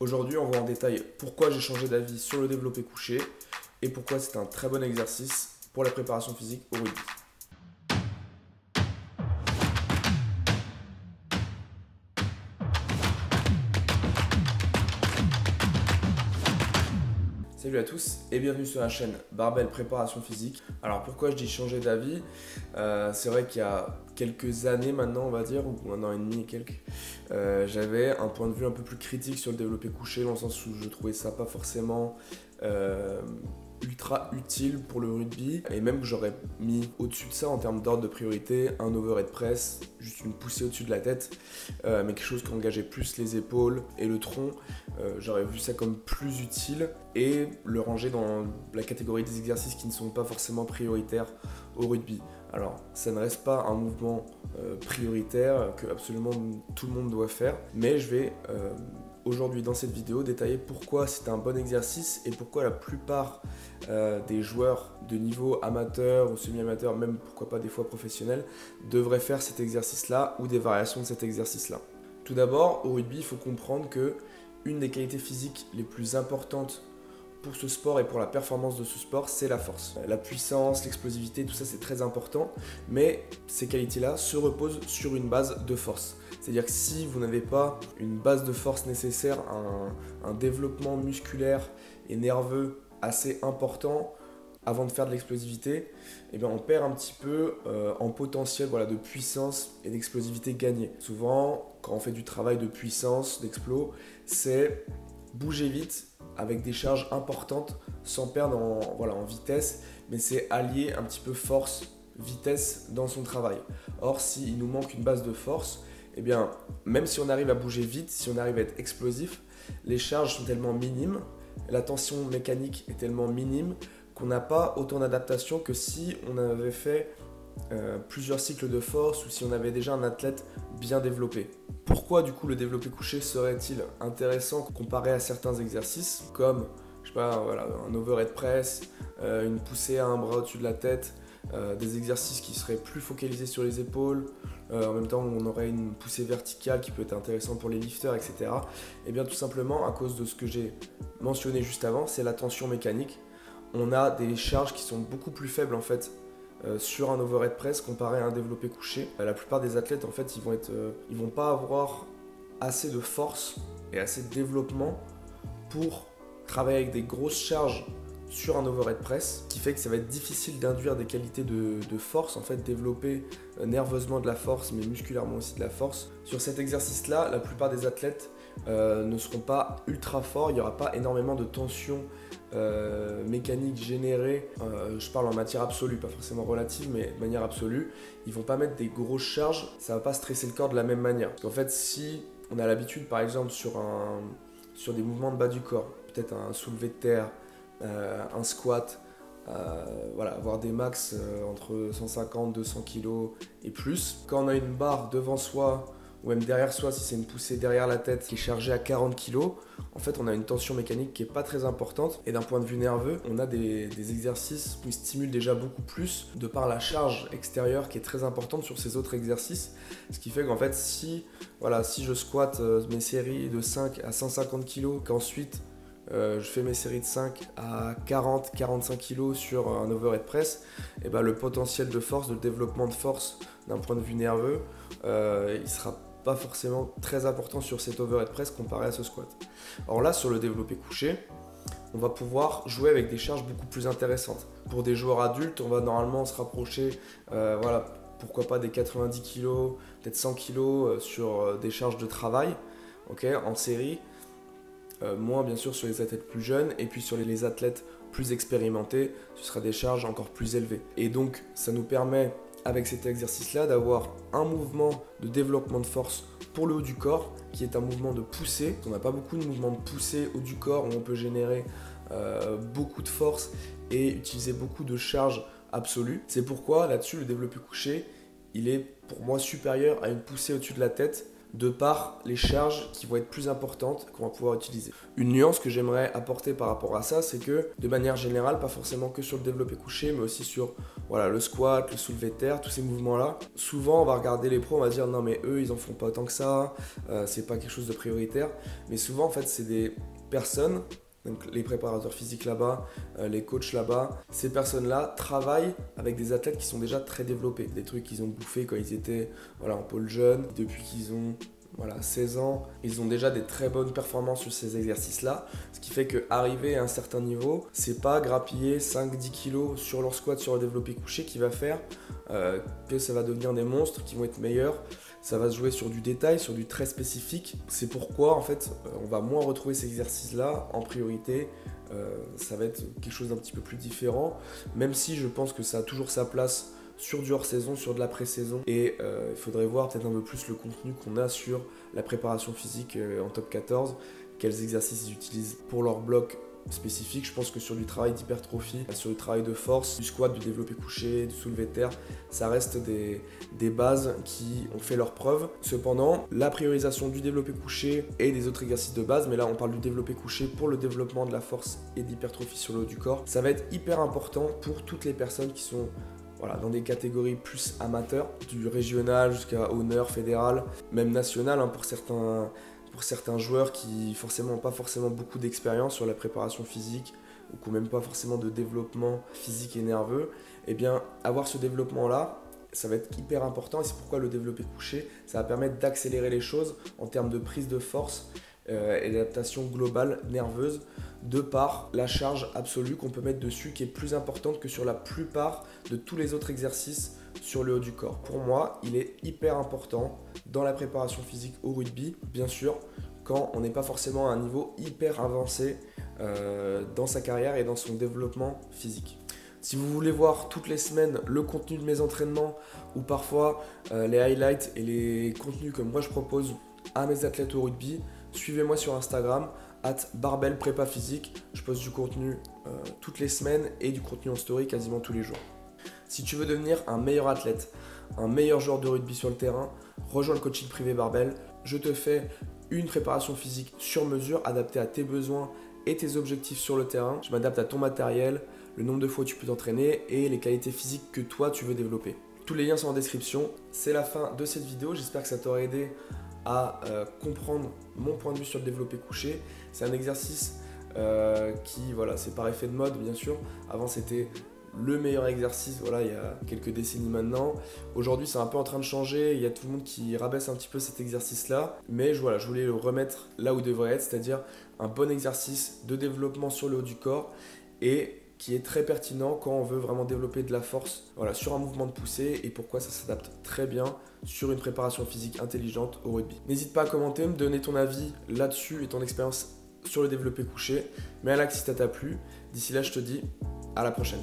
Aujourd'hui, on voit en détail pourquoi j'ai changé d'avis sur le développé couché et pourquoi c'est un très bon exercice pour la préparation physique au rugby. Salut à tous et bienvenue sur la chaîne Barbell Préparation Physique. Alors pourquoi je dis changer d'avis, c'est vrai qu'il y a quelques années maintenant, on va dire, ou un an et demi et quelques, j'avais un point de vue un peu plus critique sur le développé couché, dans le sens où je trouvais ça pas forcément ultra utile pour le rugby, et même que j'aurais mis au-dessus de ça en termes d'ordre de priorité un overhead press, juste une poussée au-dessus de la tête, mais quelque chose qui engageait plus les épaules et le tronc. J'aurais vu ça comme plus utile et le ranger dans la catégorie des exercices qui ne sont pas forcément prioritaires au rugby. Alors, ça ne reste pas un mouvement prioritaire que absolument tout le monde doit faire, mais je vais aujourd'hui dans cette vidéo détailler pourquoi c'est un bon exercice et pourquoi la plupart des joueurs de niveau amateur ou semi-amateur, même pourquoi pas des fois professionnels, devraient faire cet exercice-là ou des variations de cet exercice-là. Tout d'abord, au rugby, il faut comprendre que une des qualités physiques les plus importantes pour ce sport et pour la performance de ce sport, c'est la force. La puissance, l'explosivité, tout ça c'est très important, mais ces qualités-là se reposent sur une base de force. C'est-à-dire que si vous n'avez pas une base de force nécessaire, un développement musculaire et nerveux assez important avant de faire de l'explosivité, eh bien on perd un petit peu en potentiel de puissance et d'explosivité gagnée. Souvent, quand on fait du travail de puissance, d'explos, c'est bouger vite avec des charges importantes sans perdre en vitesse, mais c'est allier un petit peu force, vitesse dans son travail. Or, s'il nous manque une base de force, eh bien, même si on arrive à bouger vite, si on arrive à être explosif, les charges sont tellement minimes, la tension mécanique est tellement minime qu'on n'a pas autant d'adaptation que si on avait fait plusieurs cycles de force ou si on avait déjà un athlète bien développé. Pourquoi du coup le développé couché serait-il intéressant comparé à certains exercices comme un overhead press, une poussée à un bras au-dessus de la tête, des exercices qui seraient plus focalisés sur les épaules, en même temps on aurait une poussée verticale qui peut être intéressante pour les lifters, etc. Et bien tout simplement à cause de ce que j'ai mentionné juste avant, c'est la tension mécanique. On a des charges qui sont beaucoup plus faibles en fait sur un overhead press comparé à un développé couché. La plupart des athlètes en fait ils vont pas avoir assez de force et assez de développement pour travailler avec des grosses charges sur un overhead press, ce qui fait que ça va être difficile d'induire des qualités de force, en fait développer nerveusement de la force mais musculairement aussi de la force. Sur cet exercice là, la plupart des athlètes ne seront pas ultra forts, il n'y aura pas énormément de tension mécanique générée, je parle en matière absolue, pas forcément relative mais de manière absolue. Ils vont pas mettre des grosses charges, ça va pas stresser le corps de la même manière. Parce qu'en fait si on a l'habitude par exemple sur des mouvements de bas du corps, peut-être un soulevé de terre, un squat, avoir des max entre 150 200 kg et plus. Quand on a une barre devant soi ou même derrière soi, si c'est une poussée derrière la tête qui est chargée à 40 kg, en fait on a une tension mécanique qui est pas très importante, et d'un point de vue nerveux on a des exercices qui stimulent déjà beaucoup plus de par la charge extérieure qui est très importante sur ces autres exercices, ce qui fait qu'en fait si je squatte mes séries de 5 à 150 kg, qu'ensuite je fais mes séries de 5 à 40-45 kg sur un overhead press, et le potentiel de force, de développement de force d'un point de vue nerveux, il sera pas forcément très important sur cet overhead press comparé à ce squat. Or là, sur le développé couché, on va pouvoir jouer avec des charges beaucoup plus intéressantes. Pour des joueurs adultes, on va normalement se rapprocher, pourquoi pas des 90 kg, peut-être 100 kg sur des charges de travail, en série. Moins bien sûr sur les athlètes plus jeunes, et puis sur les athlètes plus expérimentés, ce sera des charges encore plus élevées. Et donc ça nous permet avec cet exercice-là d'avoir un mouvement de développement de force pour le haut du corps, qui est un mouvement de poussée. On n'a pas beaucoup de mouvements de poussée haut du corps où on peut générer beaucoup de force et utiliser beaucoup de charge absolue. C'est pourquoi là-dessus le développé couché, il est pour moi supérieur à une poussée au-dessus de la tête, de par les charges qui vont être plus importantes qu'on va pouvoir utiliser. Une nuance que j'aimerais apporter par rapport à ça, c'est que de manière générale, pas forcément que sur le développé couché, mais aussi sur le squat, le soulevé de terre, tous ces mouvements-là, souvent on va regarder les pros, on va dire non mais eux ils en font pas autant que ça, c'est pas quelque chose de prioritaire, mais souvent en fait c'est des personnes, donc les préparateurs physiques là-bas, les coachs là-bas, ces personnes-là travaillent avec des athlètes qui sont déjà très développés, des trucs qu'ils ont bouffés quand ils étaient en pôle jeune, depuis qu'ils ont 16 ans, ils ont déjà des très bonnes performances sur ces exercices-là, ce qui fait qu'arriver à un certain niveau, c'est pas grappiller 5-10 kilos sur leur squat, sur le développé couché qui va faire que ça va devenir des monstres qui vont être meilleurs. Ça va se jouer sur du détail, sur du très spécifique. C'est pourquoi en fait on va moins retrouver ces exercices-là en priorité. Ça va être quelque chose d'un petit peu plus différent, même si je pense que ça a toujours sa place sur du hors-saison, sur de la pré-saison. Et il faudrait voir peut-être un peu plus le contenu qu'on a sur la préparation physique en top 14, quels exercices ils utilisent pour leur bloc spécifique. Je pense que sur du travail d'hypertrophie, sur du travail de force, du squat, du développé couché, du soulevé de terre, ça reste des bases qui ont fait leurs preuves. Cependant, la priorisation du développé couché et des autres exercices de base, mais là on parle du développé couché pour le développement de la force et de l'hypertrophie sur le haut du corps, ça va être hyper important pour toutes les personnes qui sont dans des catégories plus amateurs, du régional jusqu'à honneur, fédéral, même national pour certains joueurs qui n'ont pas forcément beaucoup d'expérience sur la préparation physique ou qui n'ont même pas forcément de développement physique et nerveux. Eh bien, avoir ce développement-là, ça va être hyper important et c'est pourquoi le développé couché, ça va permettre d'accélérer les choses en termes de prise de force et d'adaptation globale nerveuse de par la charge absolue qu'on peut mettre dessus qui est plus importante que sur la plupart de tous les autres exercices sur le haut du corps. Pour moi, il est hyper important dans la préparation physique au rugby, bien sûr, quand on n'est pas forcément à un niveau hyper avancé dans sa carrière et dans son développement physique. Si vous voulez voir toutes les semaines le contenu de mes entraînements ou parfois les highlights et les contenus que moi je propose à mes athlètes au rugby, suivez-moi sur Instagram @barbellprépaphysique. Je poste du contenu toutes les semaines et du contenu en story quasiment tous les jours. Si tu veux devenir un meilleur athlète, un meilleur joueur de rugby sur le terrain, rejoins le coaching privé Barbell. Je te fais une préparation physique sur mesure adaptée à tes besoins et tes objectifs sur le terrain. Je m'adapte à ton matériel, le nombre de fois où tu peux t'entraîner et les qualités physiques que toi tu veux développer. Tous les liens sont en description. C'est la fin de cette vidéo. J'espère que ça t'aura aidé à comprendre mon point de vue sur le développé couché. C'est un exercice qui, c'est par effet de mode bien sûr. Avant c'était le meilleur exercice, il y a quelques décennies maintenant. Aujourd'hui c'est un peu en train de changer, il y a tout le monde qui rabaisse un petit peu cet exercice-là. Mais je voulais le remettre là où il devrait être, c'est-à-dire un bon exercice de développement sur le haut du corps et qui est très pertinent quand on veut vraiment développer de la force sur un mouvement de poussée et pourquoi ça s'adapte très bien sur une préparation physique intelligente au rugby. N'hésite pas à commenter, me donner ton avis là-dessus et ton expérience sur le développé couché. Mets un like si ça t'a plu. D'ici là, je te dis à la prochaine.